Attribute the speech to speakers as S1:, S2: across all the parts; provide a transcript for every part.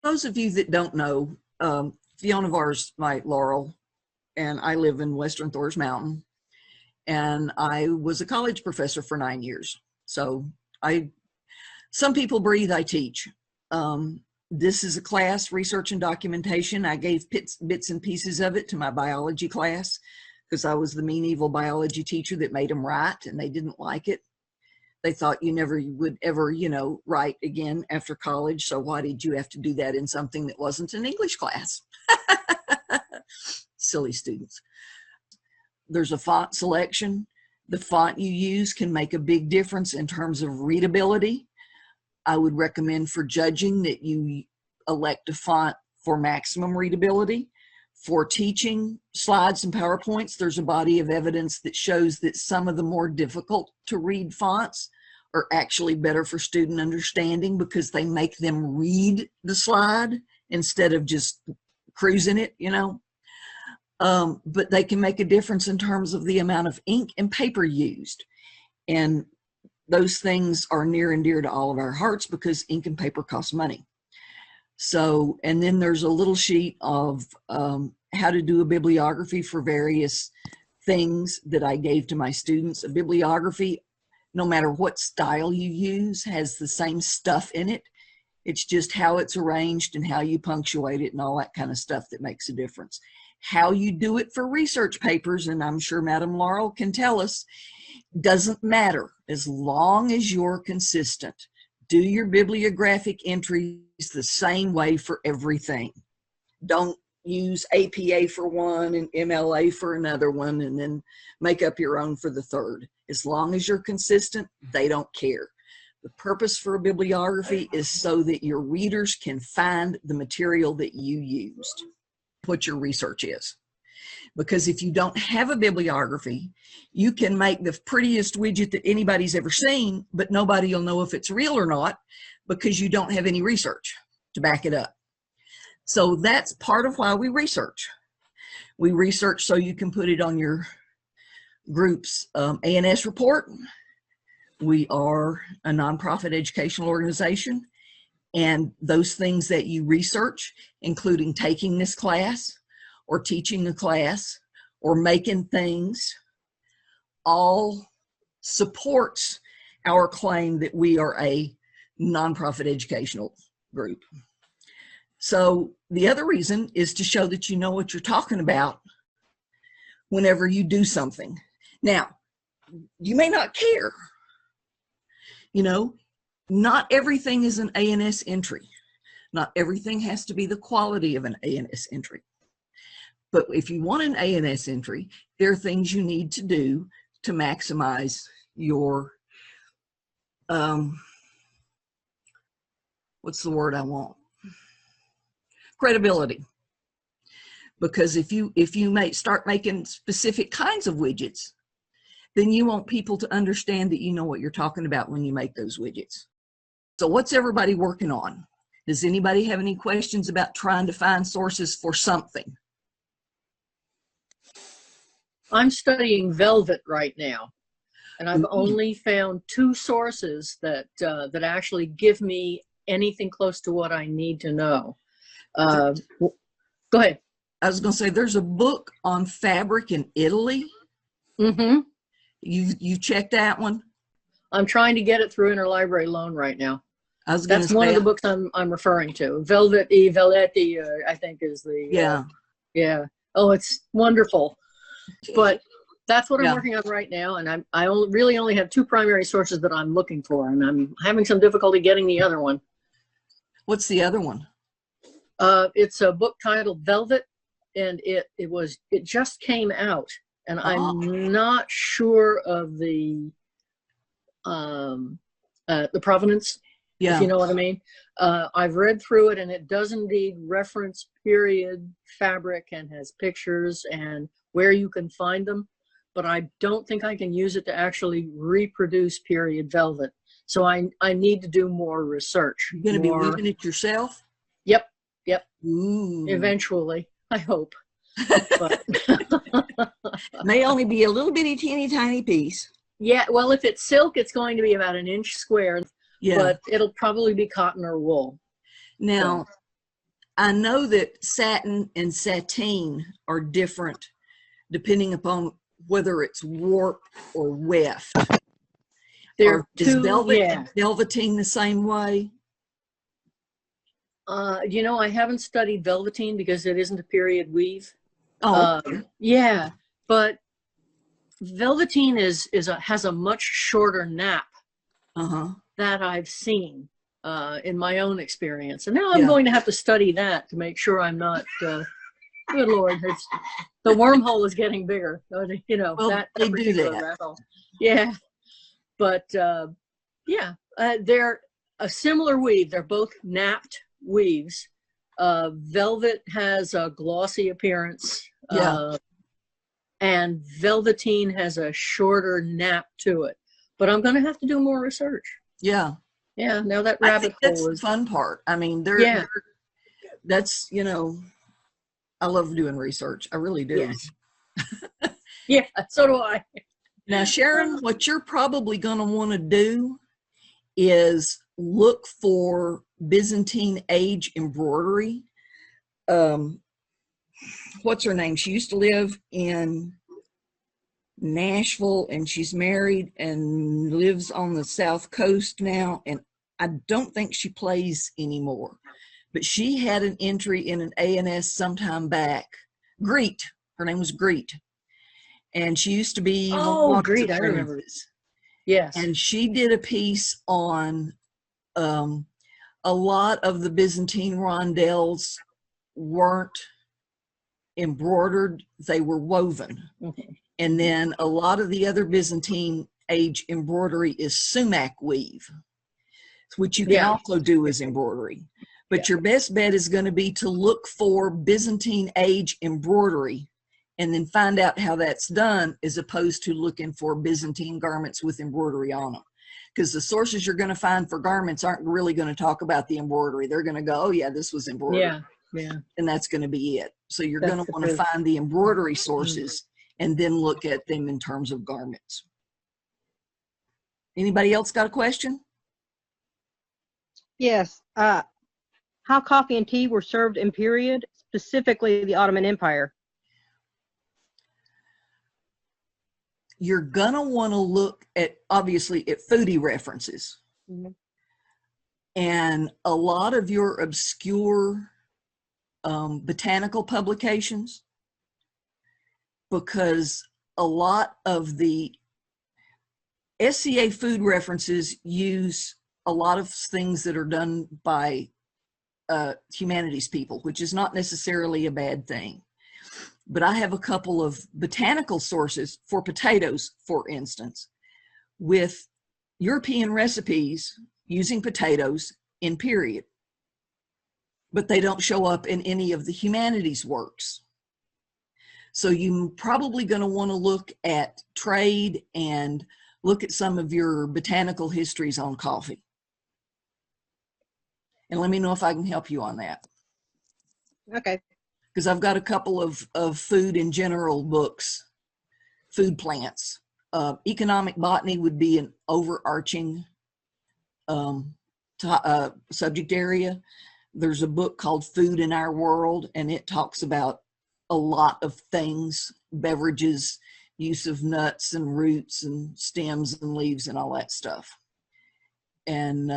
S1: those of you that don't know, Fiona Vars, my Laurel, and I live in Western Thor's Mountain, and I was a college professor for 9 years. So some people breathe, I teach. This is a class, research and documentation. I gave bits and pieces of it to my biology class because I was the mean, evil biology teacher that made them write, and they didn't like it. They thought you never would ever, write again after college. So why did you have to do that in something that wasn't an English class? Silly students. There's a font selection. The font you use can make a big difference in terms of readability. I would recommend for judging that you elect a font for maximum readability. For teaching slides and PowerPoints, there's a body of evidence that shows that some of the more difficult to read fonts are actually better for student understanding because they make them read the slide instead of just cruising it, But they can make a difference in terms of the amount of ink and paper used. And those things are near and dear to all of our hearts because ink and paper cost money. So, and then there's a little sheet of how to do a bibliography for various things that I gave to my students. A bibliography, no matter what style you use, has the same stuff in it. It's just how it's arranged and how you punctuate it and all that kind of stuff that makes a difference. How you do it for research papers, and I'm sure Madam Laurel can tell us, doesn't matter as long as you're consistent. Do your bibliographic entries the same way for everything. Don't use APA for one and MLA for another one and then make up your own for the third. As long as you're consistent, they don't care. The purpose for a bibliography is so that your readers can find the material that you used, what your research is. Because if you don't have a bibliography, you can make the prettiest widget that anybody's ever seen, but nobody will know if it's real or not because you don't have any research to back it up. So that's part of why we research. We research so you can put it on your group's A&S report. We are a nonprofit educational organization, and those things that you research, including taking this class or teaching a class or making things, all supports our claim that we are a nonprofit educational group. So the other reason is to show that you know what you're talking about whenever you do something. Now, you may not care. Not everything is an A&S entry. Not everything has to be the quality of an A&S entry. But if you want an A&S entry, there are things you need to do to maximize your, what's the word I want? Credibility. Because if you start making specific kinds of widgets, then you want people to understand that you know what you're talking about when you make those widgets. So what's everybody working on? Does anybody have any questions about trying to find sources for something?
S2: I'm studying Velvet right now, and I've only found 2 sources that actually give me anything close to what I need to know. Go ahead.
S1: I was going to say there's a book on fabric in Italy.
S2: Mm-hmm.
S1: You checked that one?
S2: I'm trying to get it through interlibrary loan right now.
S1: That's
S2: one of the books I'm referring to. Velvetti, I think is the yeah. Oh, it's wonderful. But that's what I'm working on right now, and I really only have 2 primary sources that I'm looking for, and I'm having some difficulty getting the other one.
S1: What's the other one?
S2: It's a book titled Velvet, and it just came out, and I'm not sure of the provenance, if you know what I mean. I've read through it, and it does indeed reference period fabric and has pictures and where you can find them, but I don't think I can use it to actually reproduce period velvet. So I need to do more research.
S1: You're going to be weaving it yourself?
S2: Yep.
S1: Ooh.
S2: Eventually, I hope. But
S1: may only be a little bitty teeny tiny piece.
S2: Yeah, well, if it's silk, it's going to be about 1 inch square, but it'll probably be cotton or wool.
S1: Now, I know that satin and sateen are different depending upon whether it's warp or weft. Is velveteen the same way?
S2: I haven't studied velveteen because it isn't a period weave.
S1: Oh,
S2: yeah, but velveteen has a much shorter nap that I've seen in my own experience, and now I'm going to have to study that to make sure I'm not. Good Lord, the wormhole is getting bigger. Well, that particular rat hole. Yeah, but they're a similar weave. They're both napped weaves. Velvet has a glossy appearance. And velveteen has a shorter nap to it. But I'm going to have to do more research.
S1: Yeah.
S2: Yeah. Now that rabbit hole is
S1: the fun part. I mean, that's, I love doing research. I really do.
S2: Yes. Yeah, so do I.
S1: Now, Sharon, what you're probably going to want to do is look for Byzantine age embroidery. What's her name? She used to live in Nashville, and she's married and lives on the South Coast now. And I don't think she plays anymore, but she had an entry in an A&S sometime back. Greet. Her name was Greet. And she used to be
S2: Greet, I remember. Yes.
S1: And she did a piece on a lot of the Byzantine rondelles weren't embroidered, they were woven. And then a lot of the other Byzantine age embroidery is sumac weave, which you can also do as embroidery. But your best bet is going to be to look for Byzantine age embroidery and then find out how that's done, as opposed to looking for Byzantine garments with embroidery on them. Because the sources you're going to find for garments aren't really going to talk about the embroidery. They're going to go, oh yeah, this was embroidered.
S2: Yeah.
S1: And that's going to be it. So you're going to want to find the embroidery sources and then look at them in terms of garments. Anybody else got a question?
S3: Yes. How coffee and tea were served in period, specifically the Ottoman Empire?
S1: You're going to want to look at, obviously, at foodie references. And a lot of your obscure botanical publications, because a lot of the SCA food references use a lot of things that are done by humanities people, which is not necessarily a bad thing. But I have a couple of botanical sources for potatoes, for instance, with European recipes using potatoes in period, but they don't show up in any of the humanities works. So you're probably going to want to look at trade and look at some of your botanical histories on coffee. And let me know if I can help you on that.
S3: Okay.
S1: Because I've got a couple of food in general books, food plants. Economic botany would be an overarching subject area. There's a book called Food in Our World, and it talks about a lot of things, beverages, use of nuts and roots and stems and leaves and all that stuff. And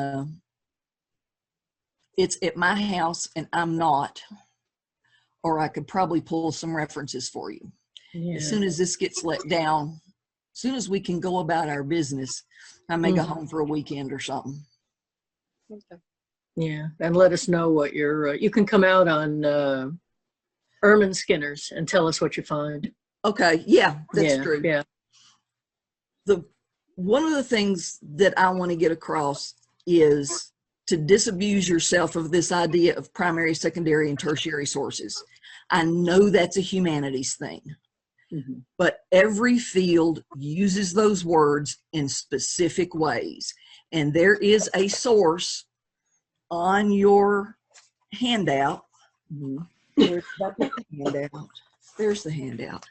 S1: it's at my house, and I'm not, or I could probably pull some references for you.
S2: Yeah.
S1: As soon as this gets let down, as soon as we can go about our business, I may go home for a weekend or something.
S3: Okay.
S2: Yeah, and let us know what you can come out on Ermine Skinners and tell us what you find.
S1: Okay, yeah, that's true.
S2: Yeah.
S1: One of the things that I want to get across is to disabuse yourself of this idea of primary, secondary, and tertiary sources. I know that's a humanities thing, but every field uses those words in specific ways. And there is a source on your handout. Where's the handout? There's the handout.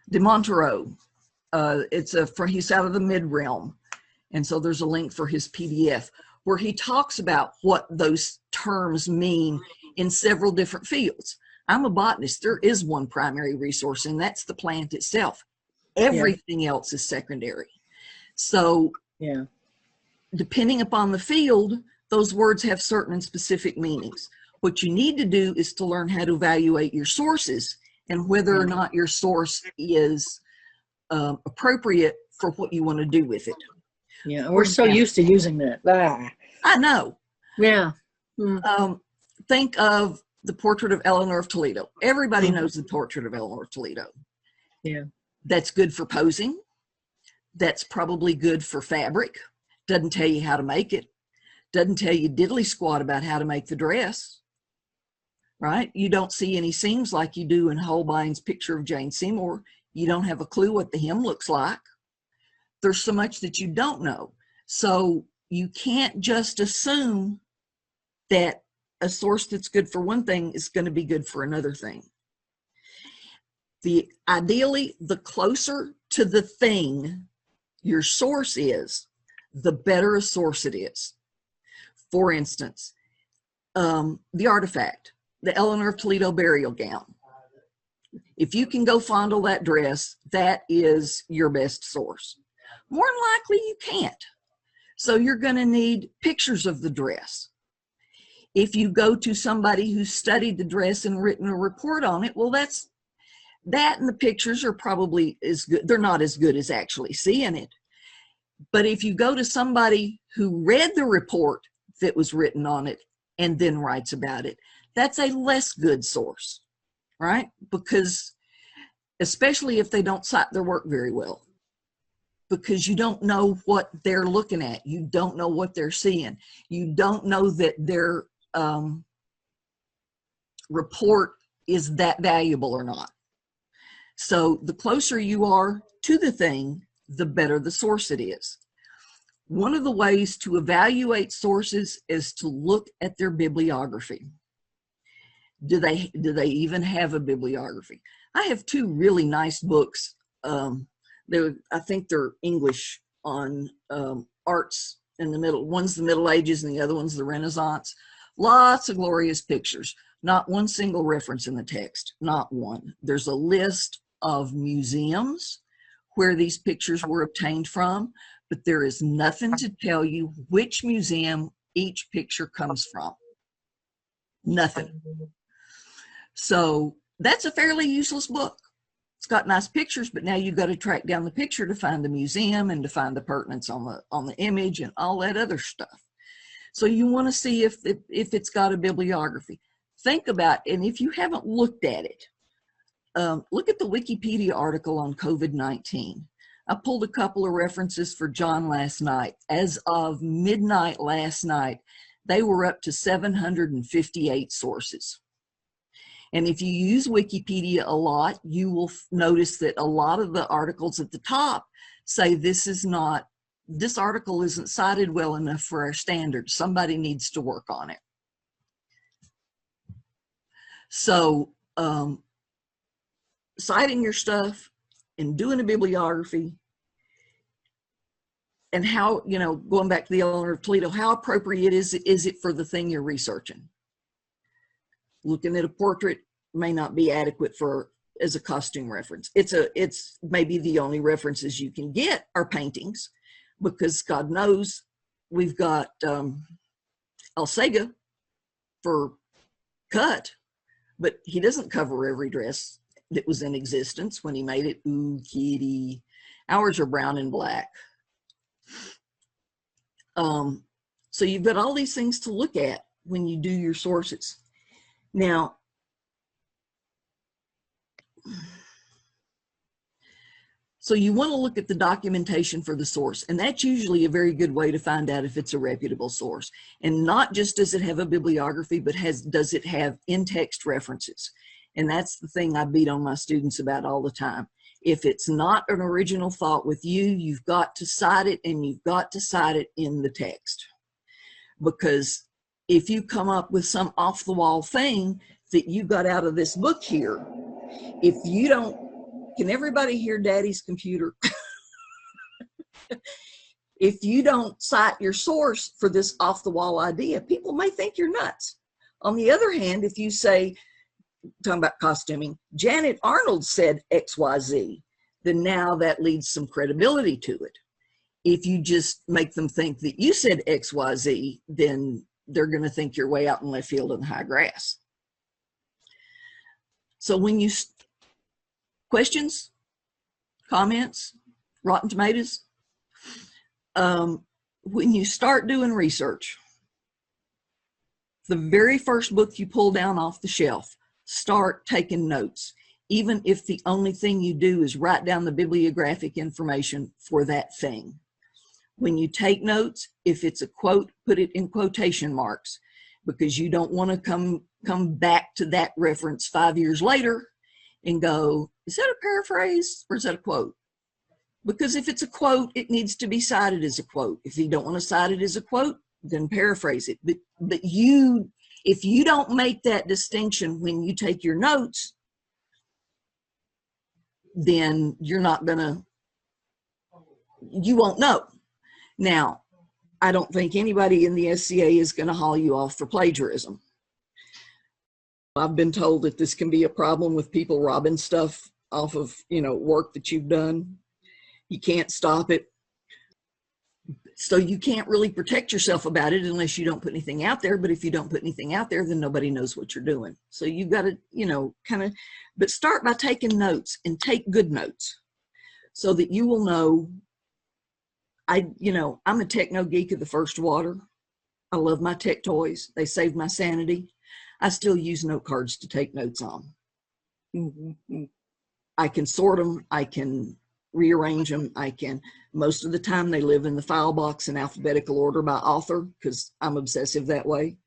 S1: de Montereau. He's out of the mid-realm. And so there's a link for his PDF where he talks about what those terms mean in several different fields. I'm a botanist. There is one primary resource, and that's the plant itself. Everything else is secondary. So depending upon the field, those words have certain and specific meanings. What you need to do is to learn how to evaluate your sources and whether or not your source is appropriate for what you want to do with it.
S2: Yeah, we're so used to using that.
S1: I know.
S2: Yeah.
S1: Think of the portrait of Eleanor of Toledo. Everybody knows the portrait of Eleanor of Toledo.
S2: Yeah.
S1: That's good for posing. That's probably good for fabric. Doesn't tell you how to make it. Doesn't tell you diddly squat about how to make the dress. Right? You don't see any seams like you do in Holbein's picture of Jane Seymour. You don't have a clue what the hem looks like. There's so much that you don't know. So you can't just assume that a source that's good for one thing is going to be good for another thing. Ideally, the closer to the thing your source is, the better a source it is. For instance, the artifact, the Eleanor of Toledo burial gown. If you can go fondle that dress, that is your best source. More than likely, you can't. So you're going to need pictures of the dress. If you go to somebody who studied the dress and written a report on it, well, that and the pictures are probably as good. They're not as good as actually seeing it. But if you go to somebody who read the report that was written on it and then writes about it, that's a less good source, right? Because especially if they don't cite their work very well, because you don't know what they're looking at. You don't know what they're seeing. You don't know that their report is that valuable or not. So the closer you are to the thing, the better the source it is. One of the ways to evaluate sources is to look at their bibliography. Do they even have a bibliography? I have two really nice books. I think they're English on arts in the middle. One's the Middle Ages and the other one's the Renaissance. Lots of glorious pictures. Not one single reference in the text. Not one. There's a list of museums where these pictures were obtained from, but there is nothing to tell you which museum each picture comes from. Nothing. So that's a fairly useless book. It's got nice pictures, but now you've got to track down the picture to find the museum and to find the pertinence on the image and all that other stuff. So you want to see if it's got a bibliography. Think about, and if you haven't looked at it, look at the Wikipedia article on COVID-19. I pulled a couple of references for John last night. As of midnight last night, they were up to 758 sources. And if you use Wikipedia a lot, you will notice that a lot of the articles at the top say this article isn't cited well enough for our standards. Somebody needs to work on it. So citing your stuff and doing a bibliography, and how, going back to the Eleanor of Toledo, how appropriate is it for the thing you're researching? Looking at a portrait may not be adequate as a costume reference. It's maybe the only references you can get are paintings, because God knows we've got SCA for cut, but he doesn't cover every dress that was in existence when he made it. Ooh, kitty. Ours are brown and black. So you've got all these things to look at when you do your sources. Now, so you want to look at the documentation for the source, and that's usually a very good way to find out if it's a reputable source. And not just does it have a bibliography, but does it have in-text references? And that's the thing I beat on my students about all the time. If it's not an original thought with you, you've got to cite it, and you've got to cite it in the text. Because if you come up with some off-the-wall thing that you got out of this book here, if you don't can everybody hear Daddy's computer? If you don't cite your source for this off-the-wall idea, people may think you're nuts. On the other hand, if you say, talking about costuming, Janet Arnold said XYZ, then now that leads some credibility to it. If you just make them think that you said XYZ, then they're going to think you're way out in left field in the high grass. So when you, questions, comments, Rotten Tomatoes, when you start doing research, the very first book you pull down off the shelf, start taking notes, even if the only thing you do is write down the bibliographic information for that thing. When you take notes, if it's a quote, put it in quotation marks, because you don't want to come back to that reference 5 years later and go, is that a paraphrase or is that a quote? Because if it's a quote, it needs to be cited as a quote. If you don't want to cite it as a quote, then paraphrase it. But if you don't make that distinction when you take your notes, then you're not gonna, you won't know. Now, I don't think anybody in the SCA is gonna haul you off for plagiarism. I've been told that this can be a problem with people robbing stuff off of, work that you've done. You can't stop it. So you can't really protect yourself about it unless you don't put anything out there. But if you don't put anything out there, then nobody knows what you're doing. So you've got to, but start by taking notes, and take good notes so that you will know. I'm a techno geek of the first water. I love my tech toys. They save my sanity. I still use note cards to take notes on. Mm-hmm. I can sort them. I can rearrange them. Most of the time they live in the file box in alphabetical order by author, because I'm obsessive that way.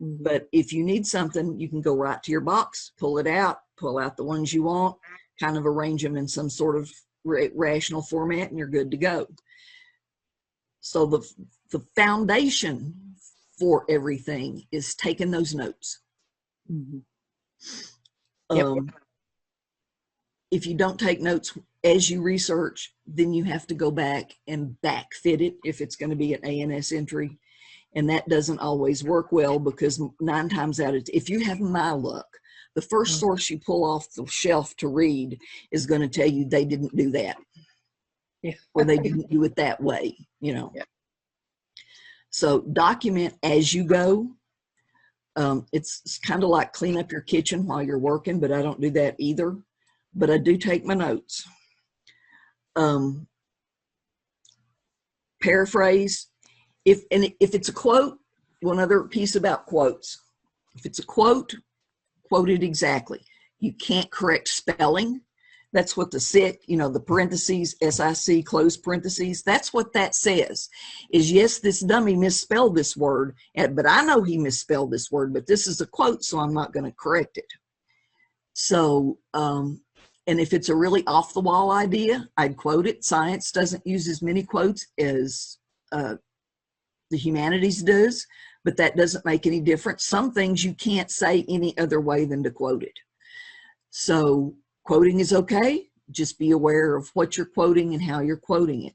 S1: Mm-hmm. But if you need something, you can go right to your box, pull it out, pull out the ones you want, kind of arrange them in some sort of rational format, and you're good to go. So the foundation for everything is taking those notes. Mm-hmm. Yep. If you don't take notes as you research, then you have to go back and backfit it if it's going to be an A&S entry. And that doesn't always work well, because 9 times out of 10, if you have my luck, the first source you pull off the shelf to read is going to tell you they didn't do that. Yeah. Or they didn't do it that way, Yeah. So document as you go. It's kind of like clean up your kitchen while you're working, but I don't do that either. But I do take my notes. Paraphrase. If it's a quote, one other piece about quotes. If it's a quote, quote it exactly. You can't correct spelling. That's what the SIC, the parentheses, SIC, close parentheses, that's what that says. Is yes, this dummy misspelled this word, but I know he misspelled this word, but this is a quote, so I'm not going to correct it. So, and if it's a really off-the-wall idea, I'd quote it. Science doesn't use as many quotes as the humanities does, but that doesn't make any difference. Some things you can't say any other way than to quote it. So quoting is okay. Just be aware of what you're quoting and how you're quoting it.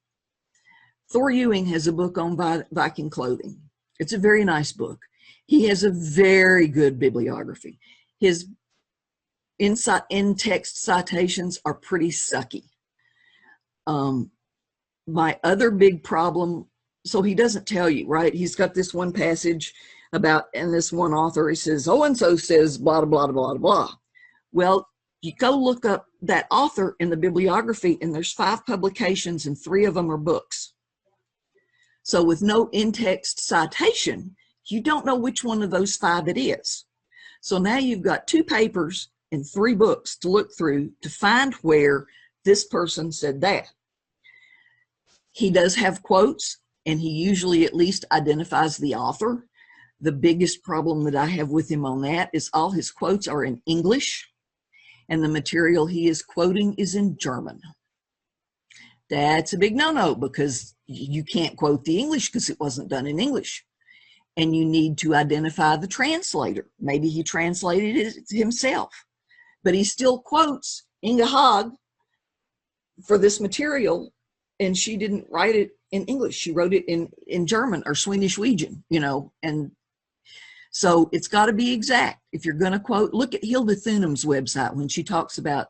S1: Thor Ewing has a book on Viking clothing. It's a very nice book. He has a very good bibliography. His in-text citations are pretty sucky. My other big problem, so he doesn't tell you, right? He's got this one passage about, and this one author, he says, so-and-so says blah, blah, blah, blah, blah. Well, you go look up that author in the bibliography, and there's 5 publications, and 3 of them are books. So with no in-text citation, you don't know which one of those 5 it is. So now you've got 2 papers and 3 books to look through to find where this person said that. He does have quotes, and he usually at least identifies the author. The biggest problem that I have with him on that is all his quotes are in English, and the material he is quoting is in German. That's a big no-no, because you can't quote the English because it wasn't done in English. And you need to identify the translator. Maybe he translated it himself, but he still quotes Inge Haag for this material, and she didn't write it in English. She wrote it in German or Swedish-Norwegian, you know, and so it's got to be exact. If you're going to quote, look at Hilda Thunum's website when she talks about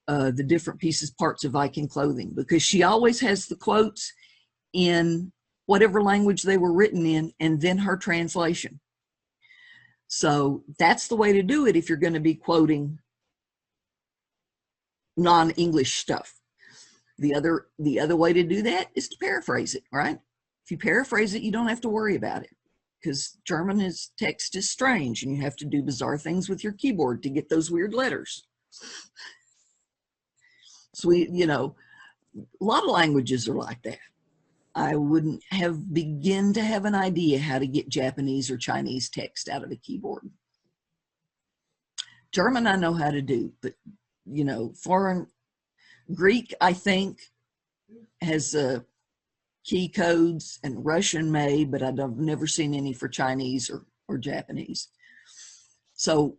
S1: the different pieces, parts of Viking clothing, because she always has the quotes in whatever language they were written in, and then her translation. So that's the way to do it if you're going to be quoting non-English stuff. The other way to do that is to paraphrase it, right? If you paraphrase it, you don't have to worry about it, because German text is strange, and you have to do bizarre things with your keyboard to get those weird letters. So you know, a lot of languages are like that. I wouldn't have begin to have an idea how to get Japanese or Chinese text out of a keyboard. German I know how to do, but you know, foreign Greek I think has key codes, and Russian may, but I've never seen any for Chinese or Japanese. So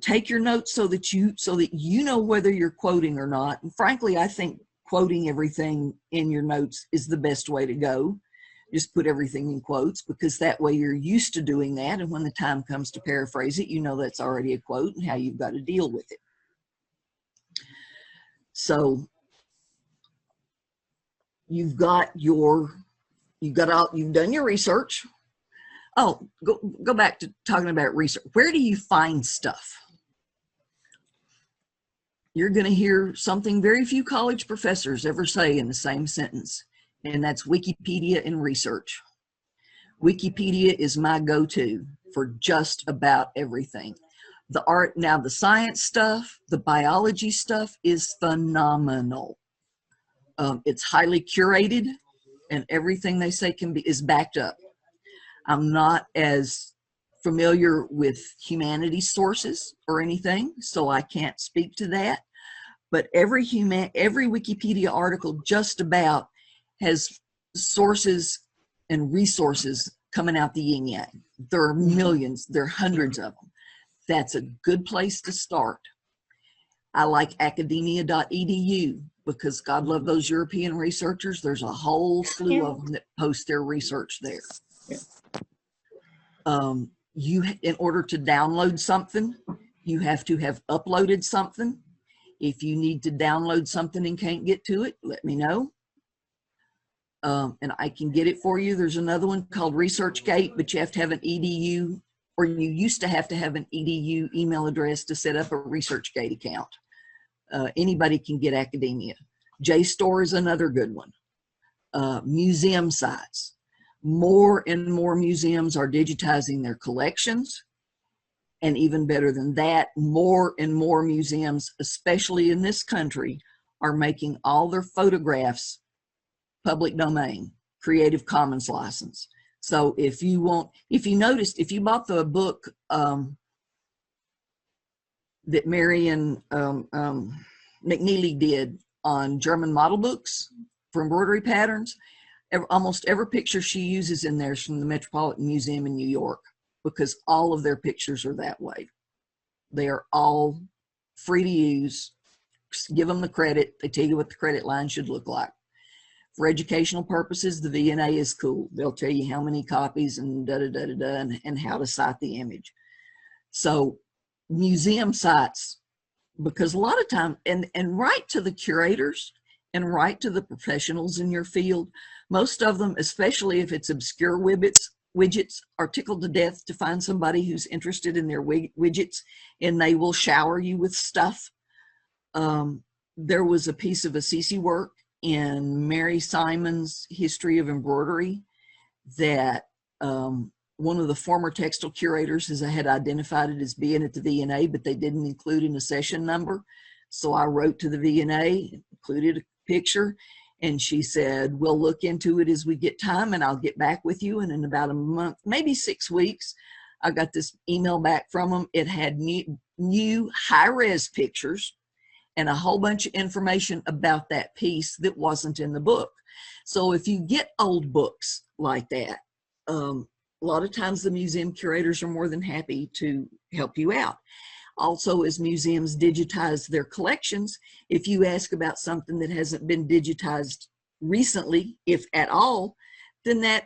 S1: take your notes so that you know whether you're quoting or not. And frankly, I think quoting everything in your notes is the best way to go. Just put everything in quotes, because that way you're used to doing that, and when the time comes to paraphrase it, you know that's already a quote and how you've got to deal with it. So you've done your research. Oh, go back to talking about research. Where do you find stuff? You're going to hear something very few college professors ever say in the same sentence, and that's Wikipedia and research. Wikipedia is my go-to for just about everything. The science stuff, the biology stuff is phenomenal. It's highly curated, and everything they say is backed up. I'm not as familiar with humanities sources or anything, so I can't speak to that. But every Wikipedia article just about has sources and resources coming out the yin yang. There are millions, there are hundreds of them. That's a good place to start. I like academia.edu, because God love those European researchers. There's a whole slew of them that post their research there. In order to download something, you have to have uploaded something. If you need to download something and can't get to it, let me know. And I can get it for you. There's another one called ResearchGate, but you have to have an edu, or you used to have an edu email address to set up a ResearchGate account. Anybody can get academia. JSTOR is another good one. Museum sites. More and more museums are digitizing their collections. And even better than that, more and more museums, especially in this country, are making all their photographs public domain, Creative Commons license. So if you bought the book that Marion McNeely did on German model books for embroidery patterns, almost every picture she uses in there is from the Metropolitan Museum in New York, because all of their pictures are that way. They are all free to use. Just give them the credit. They tell you what the credit line should look like. For educational purposes, the V&A is cool. They'll tell you how many copies and and how to cite the image. So museum sites, because a lot of time, and write to the curators and write to the professionals in your field. Most of them, especially if it's obscure widgets, are tickled to death to find somebody who's interested in their widgets, and they will shower you with stuff. There was a piece of Assisi work in Mary Simon's History of Embroidery that one of the former textile curators had identified it as being at the V&A, but they didn't include in a session number. So I wrote to the V&A, included a picture, and she said, we'll look into it as we get time, and I'll get back with you. And in about a month, maybe 6 weeks, I got this email back from them. It had new high-res pictures and a whole bunch of information about that piece that wasn't in the book. So if you get old books like that, a lot of times the museum curators are more than happy to help you out. Also, as museums digitize their collections, if you ask about something that hasn't been digitized recently, if at all, then that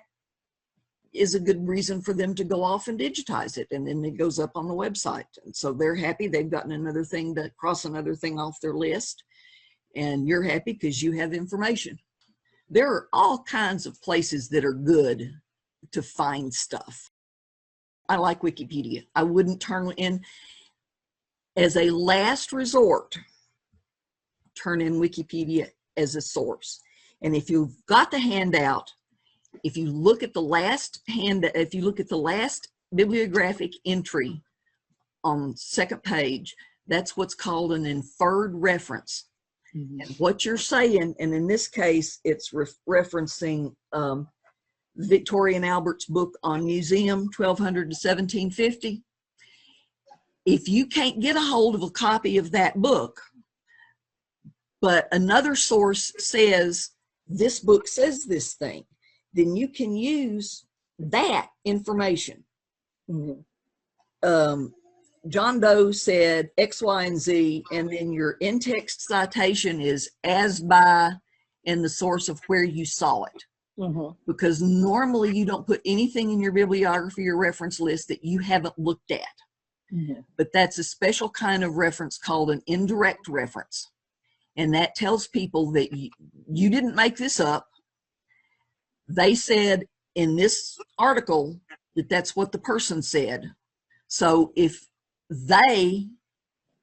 S1: is a good reason for them to go off and digitize it, and then it goes up on the website. And so they're happy they've gotten another thing to cross another thing off their list, and you're happy because you have information. There are all kinds of places that are good to find stuff. I like Wikipedia. I wouldn't turn in, as a last resort, turn in Wikipedia as a source. And if you've got the handout, if you look at the last bibliographic entry on the second page, that's what's called an inferred reference. Mm-hmm. And what you're saying, and in this case, it's referencing Victoria and Albert's book on museum, 1200 to 1750. If you can't get a hold of a copy of that book, but another source says, this book says this thing, then you can use that information. Mm-hmm. John Doe said X, Y, and Z, and then your in-text citation is as by and the source of where you saw it. Mm-hmm. Because normally you don't put anything in your bibliography or reference list that you haven't looked at. Mm-hmm. But that's a special kind of reference called an indirect reference. And that tells people that you didn't make this up. They said in this article that that's what the person said. So if they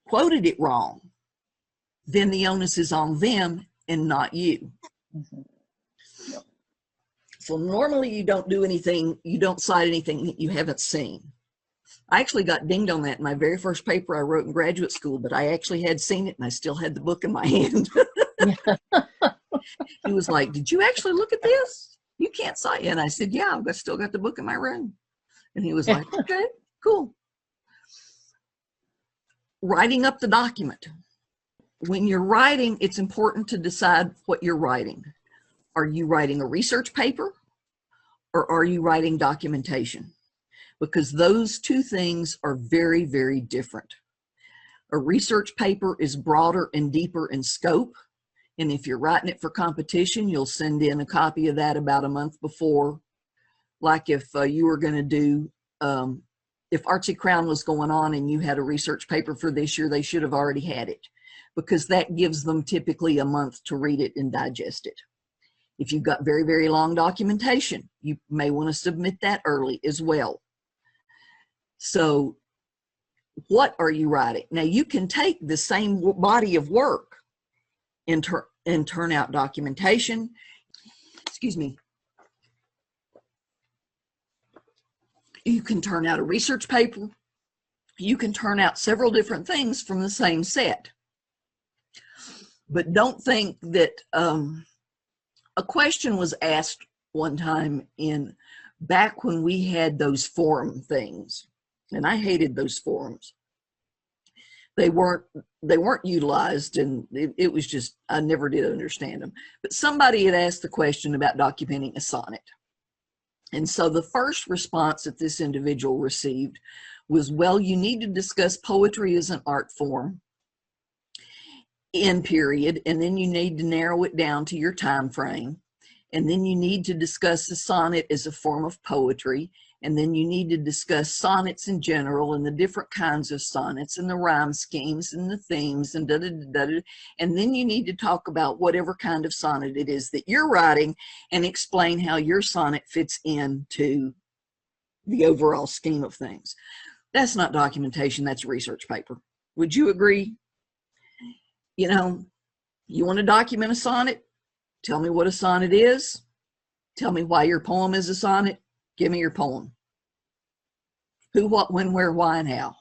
S1: quoted it wrong, then the onus is on them and not you. Mm-hmm. Yep. So normally you don't do anything, you don't cite anything that you haven't seen. I actually got dinged on that in my very first paper I wrote in graduate school, but I actually had seen it and I still had the book in my hand. He was like, did you actually look at this? You can't cite it. And I said, yeah, I've still got the book in my room. And he was like, okay, cool. Writing up the document. When you're writing, it's important to decide what you're writing. Are you writing a research paper or are you writing documentation? Because those two things are very, very different. A research paper is broader and deeper in scope. And if you're writing it for competition, you'll send in a copy of that about a month before. Like if you were going to do, if Artsy Crown was going on and you had a research paper for this year, they should have already had it, because that gives them typically a month to read it and digest it. If you've got very, very long documentation, you may want to submit that early as well. So what are you writing? Now you can take the same body of work and turn out documentation. Excuse me. You can turn out a research paper. You can turn out several different things from the same set. But don't think that a question was asked one time back when we had those forum things. And I hated those forums. They weren't utilized, and it was just, I never did understand them. But somebody had asked the question about documenting a sonnet. And so the first response that this individual received was, well, you need to discuss poetry as an art form, in period, and then you need to narrow it down to your time frame. And then you need to discuss the sonnet as a form of poetry. And then you need to discuss sonnets in general and the different kinds of sonnets and the rhyme schemes and the themes and da-da-da-da-da. And then you need to talk about whatever kind of sonnet it is that you're writing and explain how your sonnet fits into the overall scheme of things. That's not documentation, that's a research paper. Would you agree? You know, you want to document a sonnet? Tell me what a sonnet is. Tell me why your poem is a sonnet. Give me your poem. Who, what, when, where, why, and how.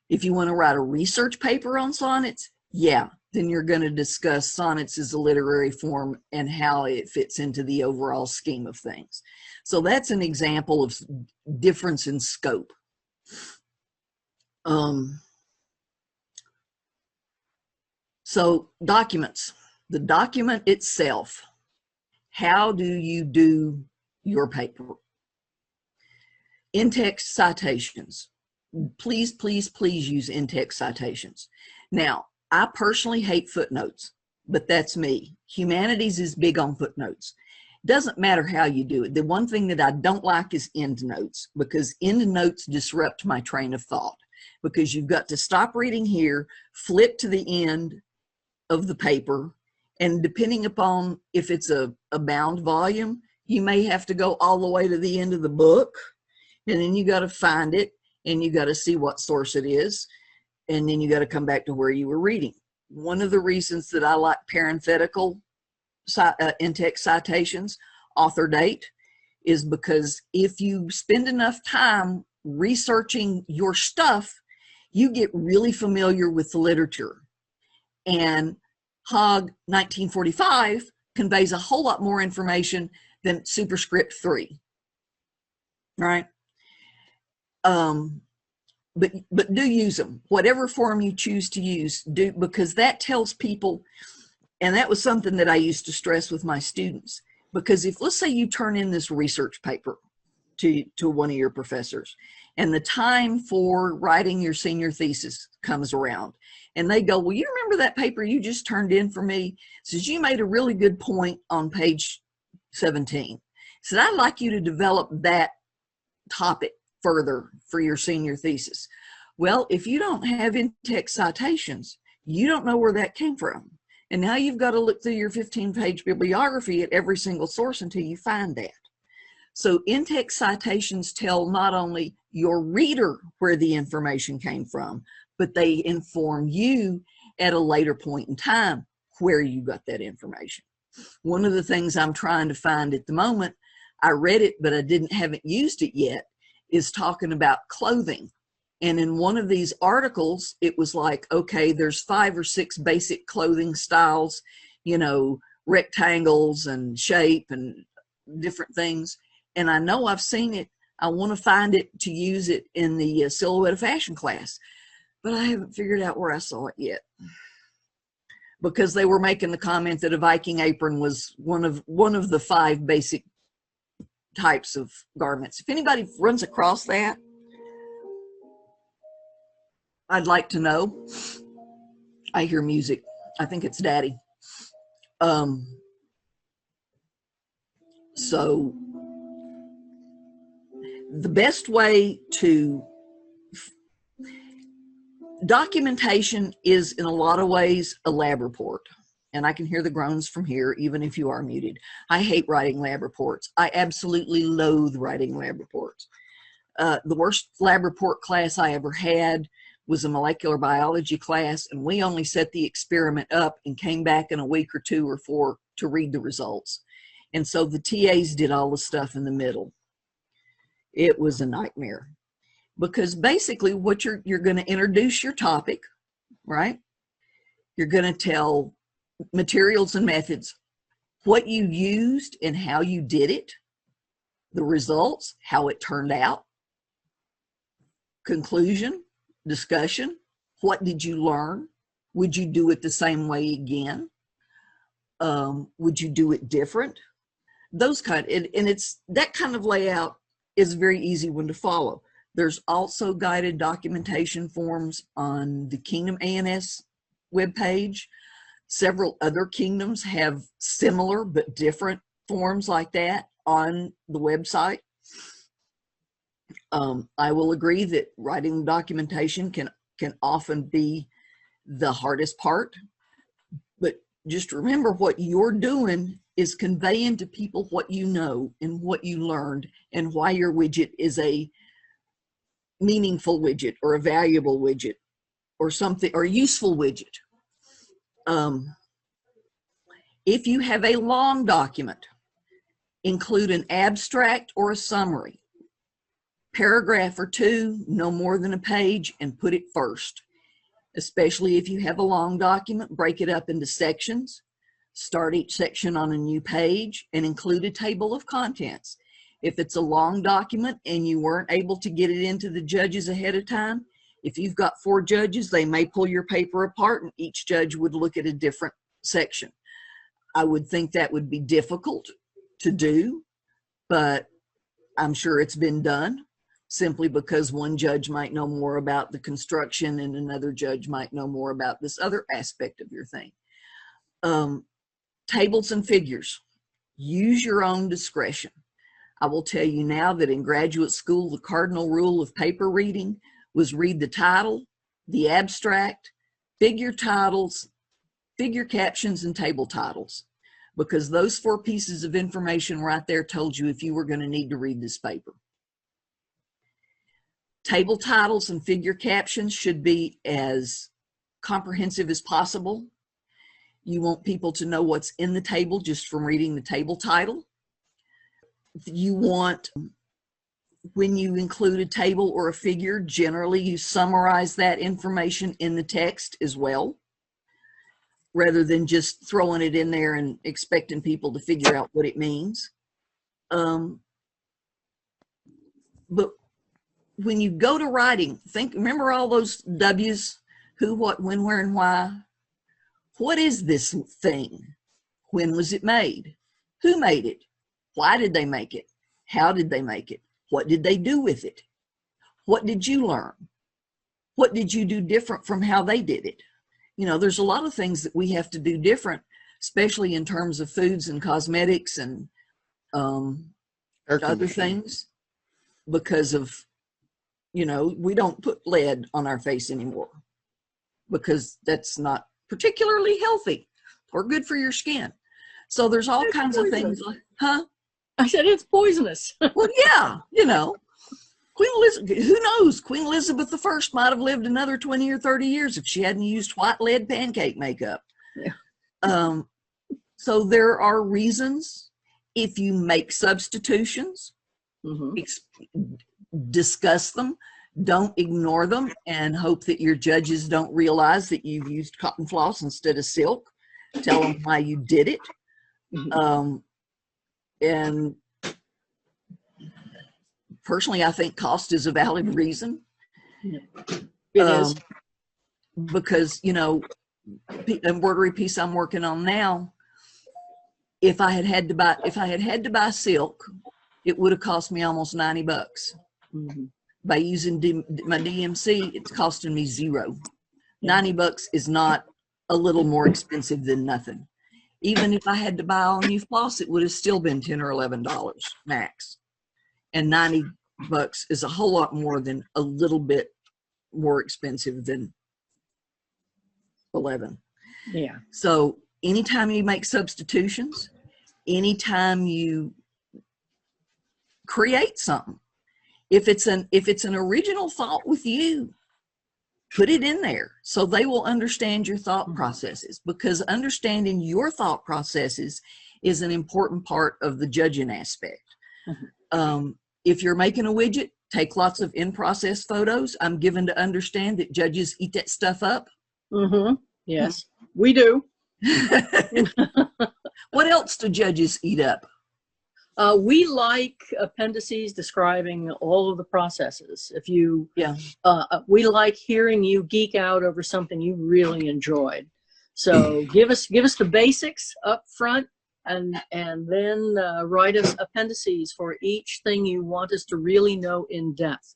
S1: If you want to write a research paper on sonnets, yeah, then you're going to discuss sonnets as a literary form and how it fits into the overall scheme of things. So that's an example of difference in scope. So documents, the document itself, how do you do your paper? In-text citations. please, please, please use in-text citations. Now, I personally hate footnotes, but that's me. Humanities is big on footnotes. Doesn't matter how you do it. The one thing that I don't like is endnotes, because endnotes disrupt my train of thought, because you've got to stop reading here, flip to the end of the paper, and depending upon if it's a bound volume, you may have to go all the way to the end of the book, and then you got to find it, and you got to see what source it is, and then you got to come back to where you were reading. One of the reasons that I like parenthetical in-text citations, author date, is because if you spend enough time researching your stuff, you get really familiar with the literature. And Hogg 1945 conveys a whole lot more information than superscript 3, right? But do use them, whatever form you choose to use, do, because that tells people. And that was something that I used to stress with my students, because if, let's say you turn in this research paper to one of your professors, and the time for writing your senior thesis comes around, and they go, well, you remember that paper you just turned in for me? Says, you made a really good point on page 17. Said, I'd like you to develop that topic further for your senior thesis. Well, if you don't have in-text citations, you don't know where that came from. And now you've got to look through your 15-page bibliography at every single source until you find that. So in-text citations tell not only your reader where the information came from, but they inform you at a later point in time where you got that information. One of the things I'm trying to find at the moment, I read it, but I haven't used it yet, is talking about clothing. And in one of these articles, it was like, okay, there's 5 or 6 basic clothing styles, you know, rectangles and shape and different things. And I know I've seen it. I want to find it to use it in the silhouette of fashion class, but I haven't figured out where I saw it yet, because they were making the comment that a Viking apron was one of the 5 basic types of garments. If anybody runs across that, I'd like to know. I hear music. I think it's Daddy. So the best way to documentation is, in a lot of ways, a lab report. And I can hear the groans from here, even if you are muted. I hate writing lab reports. I absolutely loathe writing lab reports. The worst lab report class I ever had was a molecular biology class, and we only set the experiment up and came back in a week or 2 or 4 to read the results. And so the TAs did all the stuff in the middle. It was a nightmare, because basically what you're going to introduce your topic, right? You're going to tell materials and methods, what you used and how you did it, the results, how it turned out, conclusion, discussion, what did you learn? Would you do it the same way again? Would you do it different? Those kind, and it's that kind of layout is a very easy one to follow. There's also guided documentation forms on the Kingdom A&S webpage. Several other kingdoms have similar but different forms like that on the website. I will agree that writing documentation can often be the hardest part, but just remember, what you're doing is conveying to people what you know and what you learned and why your widget is a meaningful widget or a valuable widget or something, or a useful widget. If you have a long document, include an abstract or a summary, paragraph or 2, no more than a page, and put it first. Especially if you have a long document, break it up into sections, start each section on a new page, and include a table of contents. If it's a long document and you weren't able to get it into the judges ahead of time, if you've got 4 judges, they may pull your paper apart and each judge would look at a different section. I would think that would be difficult to do, but I'm sure it's been done. simply because one judge might know more about the construction and another judge might know more about this other aspect of your thing. Tables and figures, use your own discretion. I will tell you now that in graduate school, the cardinal rule of paper reading was read the title, the abstract, figure titles, figure captions, and table titles, because those 4 pieces of information right there told you if you were going to need to read this paper. Table titles and figure captions should be as comprehensive as possible. You want people to know what's in the table just from reading the table title. You want, when you include a table or a figure, generally you summarize that information in the text as well, rather than just throwing it in there and expecting people to figure out what it means. But when you go to writing, remember all those W's, who, what, when, where, and why? What is this thing? When was it made? Who made it? Why did they make it? How did they make it? What did they do with it? What did you learn? What did you do different from how they did it? You know, there's a lot of things that we have to do different, especially in terms of foods and cosmetics and other things, because of, you know, we don't put lead on our face anymore because that's not particularly healthy or good for your skin. So there's all kinds of things like, huh?
S2: I said it's poisonous.
S1: Well, yeah, you know, Queen Elizabeth, who knows? Queen Elizabeth I might have lived another 20 or 30 years if she hadn't used white lead pancake makeup. Yeah. So there are reasons. If you make substitutions, discuss them. Don't ignore them and hope that your judges don't realize that you've used cotton floss instead of silk. Tell them why you did it. And personally, I think cost is a valid reason.
S2: It is.
S1: Because, you know, the embroidery piece I'm working on now, if I had to buy silk, it would have cost me almost $90. By using my DMC, it's costing me $0. $90 is not a little more expensive than nothing. Even if I had to buy all new floss, it would have still been $10 or $11 max. And $90 is a whole lot more than a little bit more expensive than 11.
S2: Yeah.
S1: So anytime you make substitutions, anytime you create something, if it's an original thought with you, put it in there so they will understand your thought processes, because understanding your thought processes is an important part of the judging aspect. If you're making a widget, take lots of in-process photos. I'm given to understand that judges eat that stuff up.
S2: Yes, we do.
S1: What else do judges eat up?
S2: We like appendices describing all of the processes. If you, we like hearing you geek out over something you really enjoyed. So give us the basics up front, and then write us appendices for each thing you want us to really know in depth.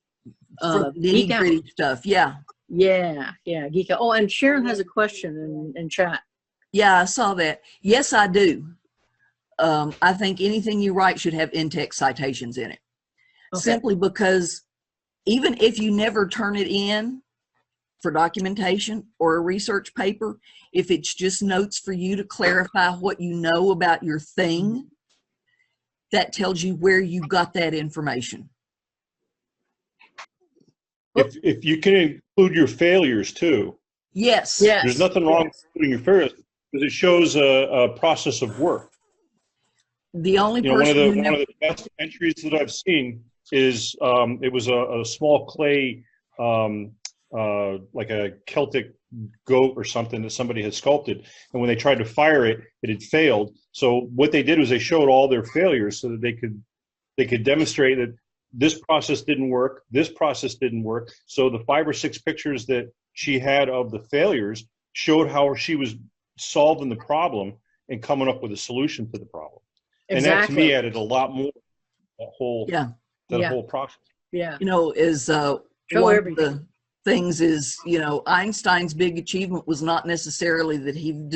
S2: Geek out
S1: stuff, yeah,
S2: geek out. Oh, and Sharon has a question in chat.
S1: Yeah, I saw that. Yes, I do. I think anything you write should have in-text citations in it. Simply because even if you never turn it in for documentation or a research paper, if it's just notes for you to clarify what you know about your thing, that tells you where you got that information.
S4: If you can include your failures too.
S1: Yes.
S4: There's nothing wrong with including your failures, because it shows a process of work.
S1: The only
S4: one of the best entries that I've seen is it was a small clay, like a Celtic goat or something that somebody had sculpted, and when they tried to fire it, it had failed. So what they did was they showed all their failures so that they could demonstrate that this process didn't work, this process didn't work. So the 5 or 6 pictures that she had of the failures showed how she was solving the problem and coming up with a solution to the problem. And that to me added a lot more to that whole whole process.
S2: Yeah.
S1: You know, is
S2: Show
S1: one
S2: everything.
S1: of the things is, you know, Einstein's big achievement was not necessarily that he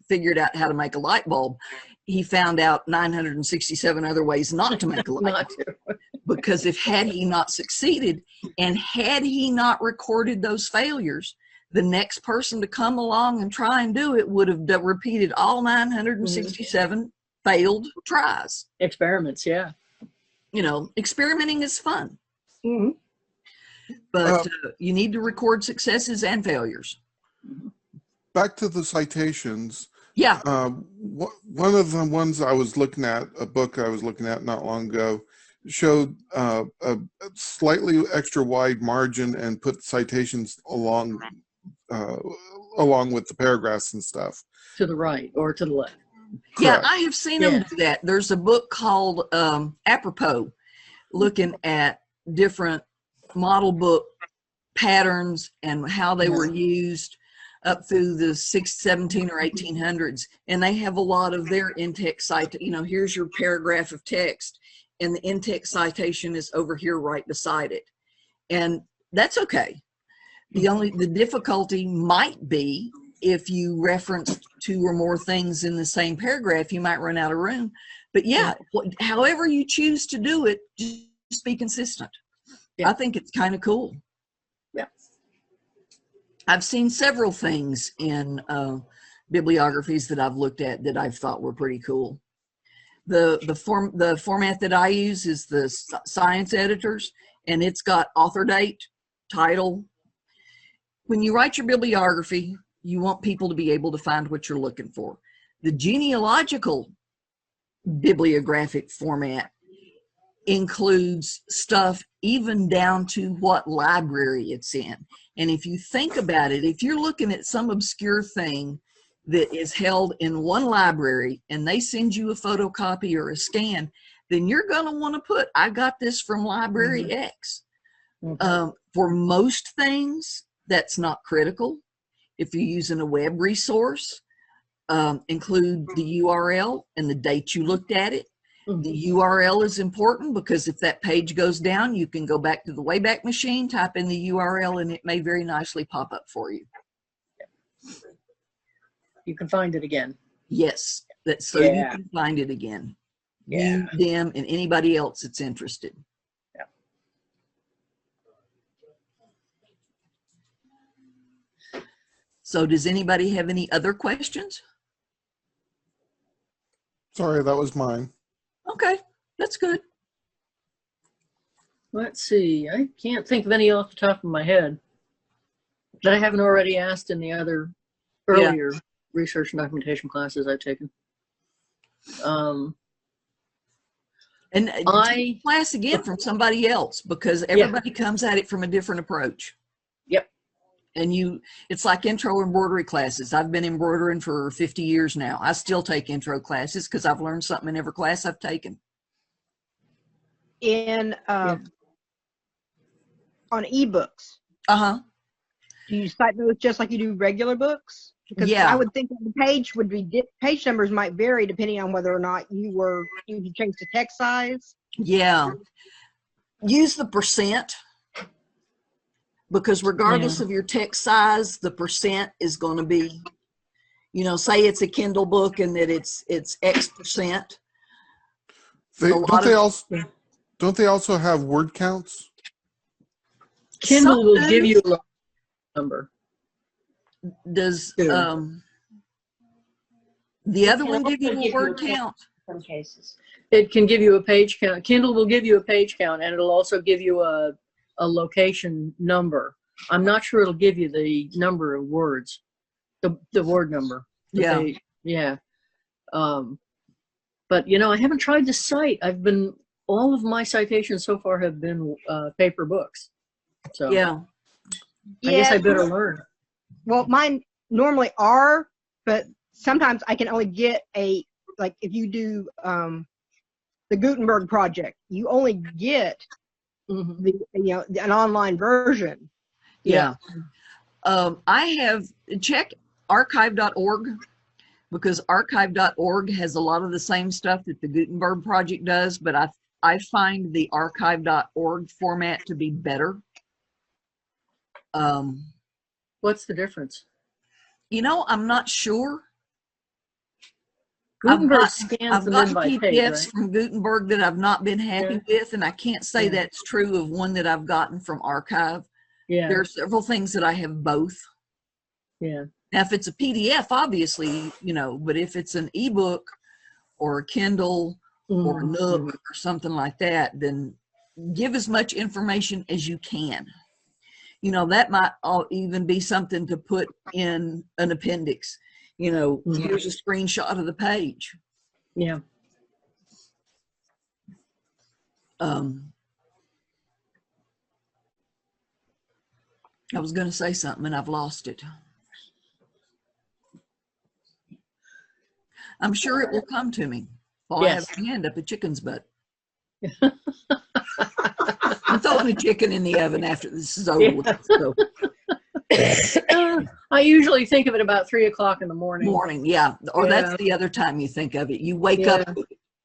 S1: figured out how to make a light bulb. He found out 967 other ways not to make a light bulb. Because had he not succeeded, and had he not recorded those failures, the next person to come along and try and do it would have repeated all 967 failed tries.
S2: Experiments, yeah.
S1: You know, experimenting is fun.
S2: Mm-hmm.
S1: But you need to record successes and failures.
S5: Back to the citations.
S1: Yeah.
S5: One of the ones I was looking at, a book I was looking at not long ago, showed a slightly extra wide margin and put citations along with the paragraphs and stuff.
S2: To the right or to the left.
S1: Yeah,
S5: Correct.
S1: I have seen them do that. There's a book called Apropos, looking at different model book patterns and how they were used up through the 17 or 1800s. And they have a lot of their in-text cite. You know, here's your paragraph of text, and the in-text citation is over here right beside it. And that's okay. The difficulty might be if you reference 2 or more things in the same paragraph, you might run out of room. But yeah, however you choose to do it, just be consistent. I think it's kind of cool.
S2: Yeah.
S1: I've seen several things in bibliographies that I've looked at that I've thought were pretty cool. The format that I use is the Science Editors, and it's got author date, title. When you write your bibliography, you want people to be able to find what you're looking for. The genealogical bibliographic format includes stuff even down to what library it's in. And if you think about it, if you're looking at some obscure thing that is held in one library and they send you a photocopy or a scan, then you're going to want to put, I got this from library X. For most things, that's not critical. If you're using a web resource, include the URL and the date you looked at it. The URL is important because if that page goes down, you can go back to the Wayback Machine, type in the URL, and it may very nicely pop up for you.
S2: You can find it again.
S1: Yes, you can find it again. You, them, and anybody else that's interested.
S2: Yeah.
S1: So does anybody have any other questions?
S5: Sorry, that was mine.
S1: Okay, that's good.
S2: Let's see. I can't think of any off the top of my head that I haven't already asked in the other earlier research and documentation classes I've taken.
S1: And take class again from somebody else, because everybody comes at it from a different approach.
S2: Yep.
S1: And it's like intro embroidery classes. I've been embroidering for 50 years now. I still take intro classes because I've learned something in every class I've taken.
S3: On ebooks, do you cite those just like you do regular books? Because I would think that the page numbers might vary depending on whether or not you changed the text size. Yeah.
S1: Use the percent, because regardless of your text size, the percent is going to be, say it's a Kindle book and that it's X percent.
S5: Don't they also have word counts?
S2: Kindle will give you a number.
S1: Does the other one give you a word count?
S6: Some cases.
S2: It can give you a page count. Kindle will give you a page count, and it'll also give you a location number. I'm not sure it'll give you the number of words, the word number. But I haven't tried to cite. All of my citations so far have been paper books. So I guess I better learn.
S3: Well, mine normally are, but sometimes I can only get if you do the Gutenberg project, you only get an online version.
S1: I have checked archive.org, because archive.org has a lot of the same stuff that the Gutenberg project does, but I I find the archive.org format to be better.
S2: What's the difference?
S1: You know, I'm not sure.
S2: Gutenberg scans
S1: I've
S2: them
S1: gotten
S2: in by
S1: PDFs
S2: page, right?
S1: from Gutenberg that I've not been happy with, and I can't say
S2: Yeah.
S1: that's true of one that I've gotten from Archive.
S2: Yeah.
S1: There are several things that I have both.
S2: Yeah.
S1: Now, if it's a PDF, obviously, you know, but if it's an ebook or a Kindle or a Nook or something like that, then give as much information as you can. You know, that might even be something to put in an appendix. You know, here's a screenshot of the page.
S2: Yeah.
S1: I was going to say something and I've lost it. I'm sure it will come to me while I have my hand up a chicken's butt. I'm throwing a chicken in the oven after this is over with. So.
S2: I usually think of it about 3 o'clock in the morning.
S1: Yeah. Or that's the other time you think of it. You wake up,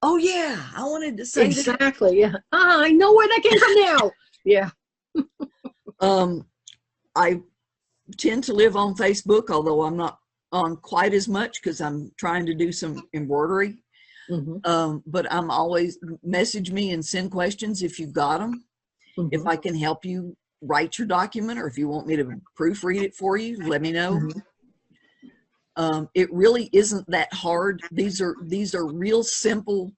S1: oh yeah, I wanted to say
S2: exactly. Yeah. I know where that came from now. Yeah.
S1: I tend to live on Facebook, although I'm not on quite as much because I'm trying to do some embroidery. But I'm always message me and send questions if you've got them. If I can help you write your document, or if you want me to proofread it for you, let me know. It really isn't that hard. These are real simple,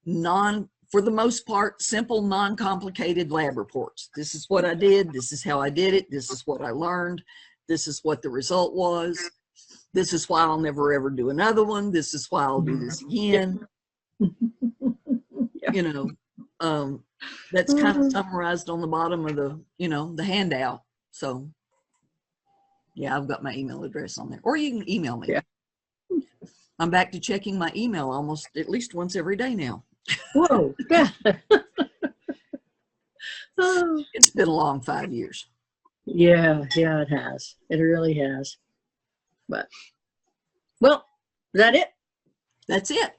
S1: for the most part, simple, non-complicated lab reports. This is what I did. This is how I did it. This is what I learned. This is what the result was. This is why I'll never ever do another one. This is why I'll do this again. You know, that's kind of summarized on the bottom of the, you know, the handout. So yeah, I've got my email address on there, or you can email me.
S2: Yeah.
S1: I'm back to checking my email almost at least once every day now.
S2: Whoa. Yeah.
S1: It's been a long 5 years.
S2: Yeah, it has. It really has. But, well, is that it?
S1: That's it.